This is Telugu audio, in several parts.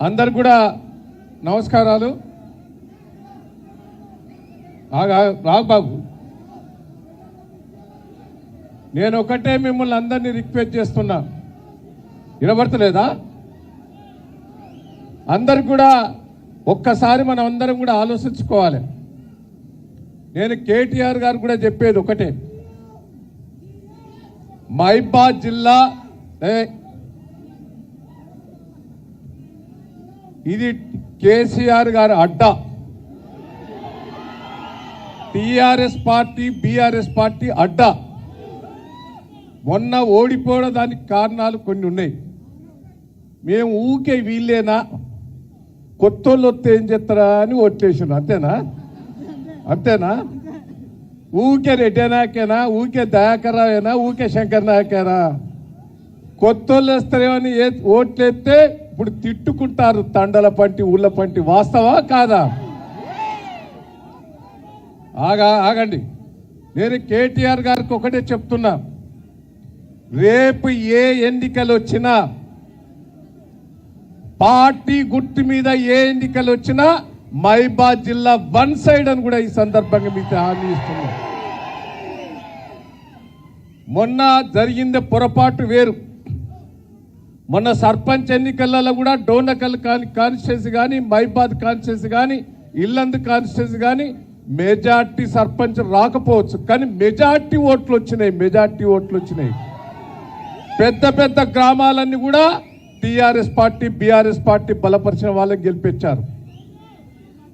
అందరు కూడా నమస్కారాలు. రాబాబు, నేను ఒకటే మిమ్మల్ని అందరినీ రిక్వెస్ట్ చేస్తున్నా, వినబడతలేదా? అందరు కూడా ఒక్కసారి మనం అందరం కూడా ఆలోచించుకోవాలి. నేను కేటీఆర్ గారు కూడా చెప్పేది ఒకటే, మహబూబాబాద్ జిల్లా ఇది కేసీఆర్ గారి అడ్డా. టీఆర్ఎస్ పార్టీ బీఆర్ఎస్ పార్టీ అడ్డా. మొన్న ఓడిపోవడం దానికి కారణాలు కొన్ని ఉన్నాయి. మేము ఊకే వీళ్ళేనా, కొత్తోళ్ళు వస్తే ఏం చేస్తారా అని ఓట్లేసాను. అంతేనా? ఊకే రెడ్డి నాయకేనా, ఊకే దయాకర్రావేనా, ఊకే శంకర్ నాయకేనా? కొత్తోళ్ళు వేస్తారేమని ఓట్లేస్తే ఇప్పుడు తిట్టుకుంటారు తండల పంటి ఊళ్ళ పంటి. వాస్తవా కాదా? ఆగండి. నేను కేటీఆర్ గారికి ఒకటే చెప్తున్నా, రేపు ఏ ఎన్నికలు వచ్చినా, పార్టీ గుర్తు మీద ఏ ఎన్నికలు వచ్చినా మహబూబాబాద్ జిల్లా వన్ సైడ్ అని కూడా ఈ సందర్భంగా మీకు హామీ ఇస్తున్నా. మొన్న జరిగిందే పొరపాటు వేరు. మొన్న సర్పంచ్ ఎన్నికలలో కూడా డోనకల్ కాన్స్టిట్యూన్సీ కానీ, మహబూబాబాద్ కాన్స్టిట్యూన్సీ కానీ, ఇల్లందు కాన్స్టిట్యూన్సీ కానీ మెజార్టీ సర్పంచ్ రాకపోవచ్చు, కానీ మెజార్టీ ఓట్లు వచ్చినాయి. పెద్ద పెద్ద గ్రామాలన్నీ కూడా టీఆర్ఎస్ పార్టీ బీఆర్ఎస్ పార్టీ బలపరిచిన వాళ్ళని గెలిపించారు.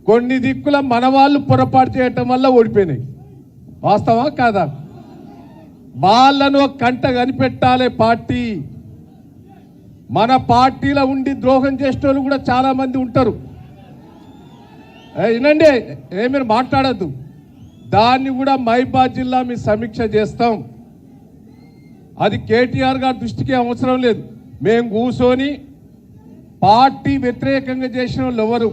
కొన్ని దిక్కుల మన వాళ్ళు పొరపాటు చేయటం వల్ల ఓడిపోయినాయి. వాస్తవా కాదా? వాళ్ళను కంట కనిపెట్టాలి పార్టీ. మన పార్టీలో ఉండి ద్రోహం చేసే వాళ్ళు కూడా చాలా మంది ఉంటారు. వినండి, మీరు మాట్లాడద్దు. దాన్ని కూడా మహబూబాబాద్ జిల్లా మీ సమీక్ష చేస్తాం. అది కేటీఆర్ గారి దృష్టికి అవసరం లేదు. మేము కూర్చొని పార్టీ వ్యతిరేకంగా చేసిన వాళ్ళు ఎవరు,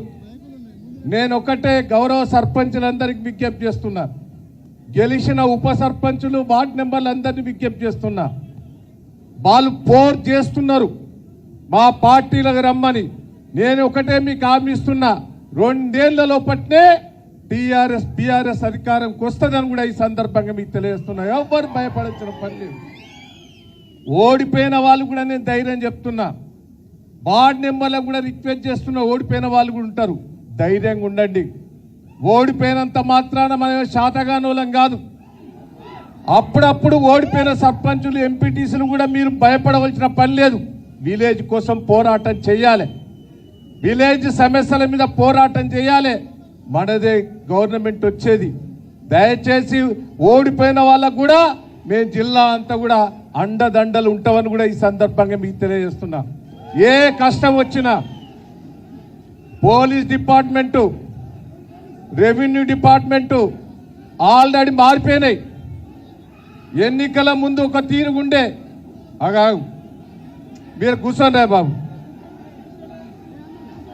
నేను ఒకటే గౌరవ సర్పంచులందరికీ విజ్ఞప్తి చేస్తున్నా, గెలిచిన ఉప సర్పంచులు వార్డు మెంబర్లందరినీ విజ్ఞప్తి చేస్తున్నా, వాళ్ళు పోర్ చేస్తున్నారు మా పార్టీలకు రమ్మని. నేను ఒకటే మీకు హామీ ఇస్తున్నా, 2 ఏళ్ల లోపట్నే టీఆర్ఎస్ బీఆర్ఎస్ అధికారంకి వస్తుందని కూడా ఈ సందర్భంగా మీకు తెలియజేస్తున్నా. ఎవరు భయపడాల్సిన పని లేదు. ఓడిపోయిన వాళ్ళు కూడా నేను ధైర్యం చెప్తున్నా, వార్డు మెంబర్లకు కూడా రిక్వెస్ట్ చేస్తున్నా, ఓడిపోయిన వాళ్ళు కూడా ఉంటారు, ధైర్యంగా ఉండండి. ఓడిపోయినంత మాత్రాన మనం శాతగానోళం కాదు. అప్పుడప్పుడు ఓడిపోయిన సర్పంచులు ఎంపీటీసీలు కూడా మీరు భయపడవలసిన పని లేదు. విలేజ్ కోసం పోరాటం చేయాలి, విలేజ్ సమస్యల మీద పోరాటం చేయాలి. మనదే గవర్నమెంట్ వచ్చేది. దయచేసి ఓడిపోయిన వాళ్ళకు కూడా మేము జిల్లా అంతా కూడా అండదండలు ఉంటామని కూడా ఈ సందర్భంగా మీకు తెలియజేస్తున్నా. ఏ కష్టం వచ్చినా police department, revenue department already మారిపోయినాయి. ఎన్నికల ముందు ఒక తీరుగుండే. మీరు కూర్చోండి బాబు,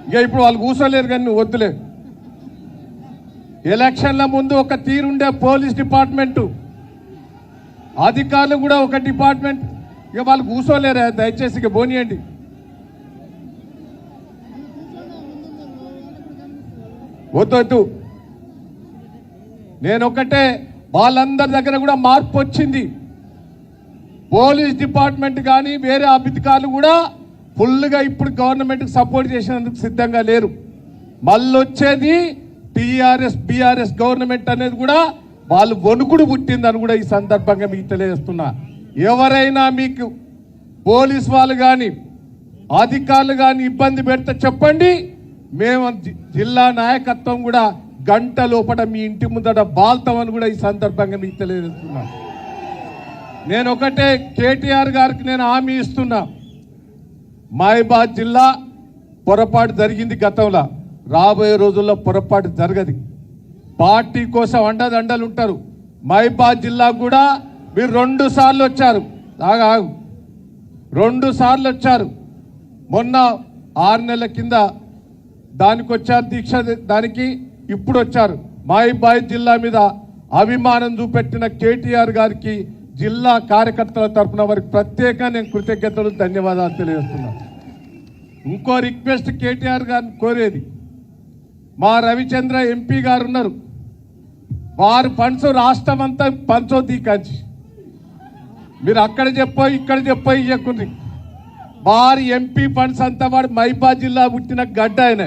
ఇక ఇప్పుడు వాళ్ళు కూర్చోలేరు కానీ నువ్వు వద్దులే. ఎలక్షన్ల ముందు ఒక తీరుండే పోలీస్ డిపార్ట్మెంటు, అధికారులు కూడా ఒక డిపార్ట్మెంట్. ఇక వాళ్ళు కూర్చోలేరా? దయచేసి ఇక పోనీయండి. వద్దు. నేను ఒకటే, వాళ్ళందరి దగ్గర కూడా మార్పు వచ్చింది. పోలీస్ డిపార్ట్మెంట్ కానీ వేరే అధికారులు కూడా ఫుల్గా ఇప్పుడు గవర్నమెంట్కి సపోర్ట్ చేసినందుకు సిద్ధంగా లేరు. మళ్ళీ వచ్చేది టీఆర్ఎస్ బీఆర్ఎస్ గవర్నమెంట్ అనేది కూడా వాళ్ళు వణుకుడు పుట్టిందని కూడా ఈ సందర్భంగా మీకు తెలియజేస్తున్నా. ఎవరైనా మీకు పోలీస్ వాళ్ళు కానీ అధికారులు కానీ ఇబ్బంది పెడితే చెప్పండి, మేము జిల్లా నాయకత్వం కూడా గంట లోపల మీ ఇంటి ముందట బాల్తామని కూడా ఈ సందర్భంగా మీకు తెలియజేస్తున్నా. నేను ఒకటే కేటీఆర్ గారికి నేను హామీ ఇస్తున్నా, మహబూబాబాద్ జిల్లా పొరపాటు జరిగింది గతంలో, రాబోయే రోజుల్లో పొరపాటు జరగదు. పార్టీ కోసం అండదండలు ఉంటారు. మహబూబాబాద్ జిల్లా కూడా మీరు 2 సార్లు వచ్చారు. 2 సార్లు వచ్చారు. మొన్న 6 నెలల కింద దానికి వచ్చారు, దీక్ష దానికి ఇప్పుడు వచ్చారు. మహబూబాబాద్ జిల్లా మీద అభిమానం చూపెట్టిన కేటీఆర్ గారికి జిల్లా కార్యకర్తల తరఫున వారికి ప్రత్యేకంగా నేను కృతజ్ఞతలు ధన్యవాదాలు తెలియజేస్తున్నాను. ఇంకో రిక్వెస్ట్ కేటీఆర్ గారిని కోరేది, మా రవిచంద్ర ఎంపీ గారు ఉన్నారు, వారు ఫండ్స్ రాష్ట్రం అంతా పంచోద్ది కాంచి మీరు అక్కడ చెప్పో ఇక్కడ చెప్పో ఇవ్వకుండ్రి. వారి ఎంపీ ఫండ్స్ అంతా వాడు మైబాద్ జిల్లా పుట్టిన గడ్డ ఆయన.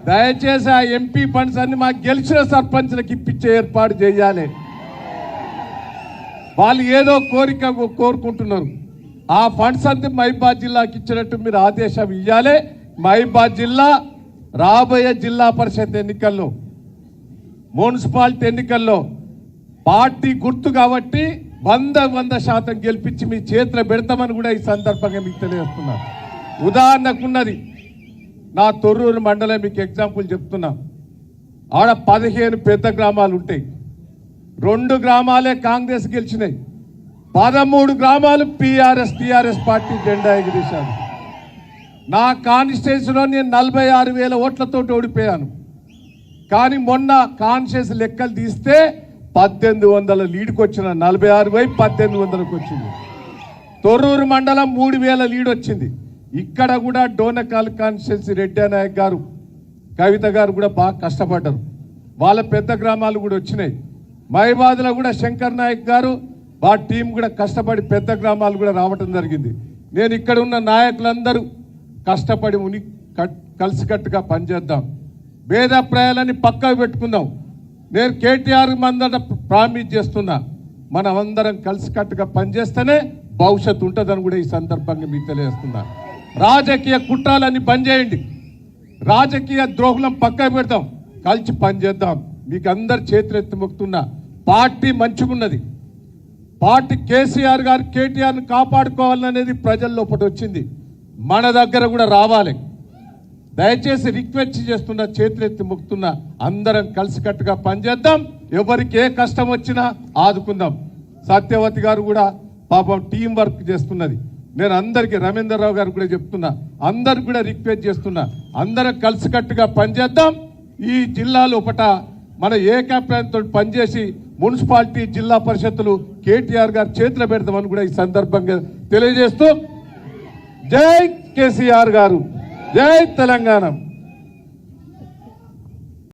దయచేసి ఆ ఎంపీ ఫండ్స్ అన్ని మాకు గెలిచిన సర్పంచ్లకు ఇప్పించే ఏర్పాటు చేయాలి. వాళ్ళు ఏదో కోరిక కోరుకుంటున్నారు, ఆ ఫండ్స్ అంతా మైబాద్ జిల్లాకి ఇచ్చినట్టు మీరు ఆదేశం ఇవ్వాలి. మైబాద్ జిల్లా రాబోయే జిల్లా పరిషత్ ఎన్నికల్లో, మున్సిపాలిటీ ఎన్నికల్లో పార్టీ గుర్తు కాబట్టి 100% గెలిపించి మీ చేతిలో పెడతామని కూడా ఈ సందర్భంగా మీకు తెలియజేస్తున్నా. ఉదాహరణకున్నది నా తొర్రూరు మండలం, మీకు ఎగ్జాంపుల్ చెప్తున్నా. ఆడ 15 పెద్ద గ్రామాలు ఉంటాయి, 2 గ్రామాలే కాంగ్రెస్ గెలిచినాయి, 13 గ్రామాలు టీఆర్ఎస్ పార్టీ జెండా ఎగిరేశారు. నా కాన్స్టిట్యూన్సీలో నేను 46,000 ఓట్లతో ఓడిపోయాను. కానీ మొన్న కాన్షియస్ లెక్కలు తీస్తే 1800 లీడ్కి వచ్చిన, 46,1800కి వచ్చింది. తొర్రూరు మండలం 3,000 లీడ్ వచ్చింది. ఇక్కడ కూడా డోనకాల్ కాన్స్టిట్యూన్సీ రెడ్డి నాయక్ గారు, కవిత గారు కూడా బాగా కష్టపడ్డారు, వాళ్ళ పెద్ద గ్రామాలు కూడా వచ్చినాయి. మైబాద్లో కూడా శంకర్ నాయక్ గారు వాళ్ళ టీం కూడా కష్టపడి పెద్ద గ్రామాలు కూడా రావటం జరిగింది. నేను ఇక్కడ ఉన్న నాయకులందరూ కష్టపడి కలిసికట్టుగా పనిచేద్దాం, భేదాభిప్రాయాలని పక్కకు పెట్టుకుందాం. నేను కేటీఆర్ మందట ప్రామిస్ చేస్తున్నా, మనం అందరం కలిసికట్టుగా పనిచేస్తేనే భవిష్యత్తు ఉంటుందని కూడా ఈ సందర్భంగా మీకు తెలియజేస్తున్నా. రాజకీయ కుట్రాలన్నీ బంద్ చేయండి, రాజకీయ ద్రోహులం పక్కకు పెడతాం, కలిసి పనిచేద్దాం. మీకు అందరు చేతులు ఎత్తి మొక్కుతున్నా. పార్టీ మంచిగున్నది, పార్టీ కేసీఆర్ గారు కేటీఆర్ని కాపాడుకోవాలనేది ప్రజల్లో ఒకటి వచ్చింది, మన దగ్గర కూడా రావాలి. దయచేసి రిక్వెస్ట్ చేస్తున్నా, చేతులెత్తి మొక్కుతున్నా, అందరం కలిసికట్టుగా పనిచేద్దాం. ఎవరికి ఏ కష్టం వచ్చినా ఆదుకుందాం. సత్యవతి గారు కూడా పాపం టీం వర్క్ చేస్తున్నది. నేను అందరికీ, రవీంద్రరావు గారు కూడా చెప్తున్నా, అందరికి కూడా రిక్వెస్ట్ చేస్తున్నా, అందరం కలిసికట్టుగా పనిచేద్దాం. ఈ జిల్లాలో ఒకట మన ఏకాభిప్రాయంతో పనిచేసి మున్సిపాలిటీ జిల్లా పరిషత్తులు కేటీఆర్ గారు చేతిలో పెడతామని కూడా ఈ సందర్భంగా తెలియజేస్తూ, జై కేసీఆర్ గారు, జై తెలంగాణ.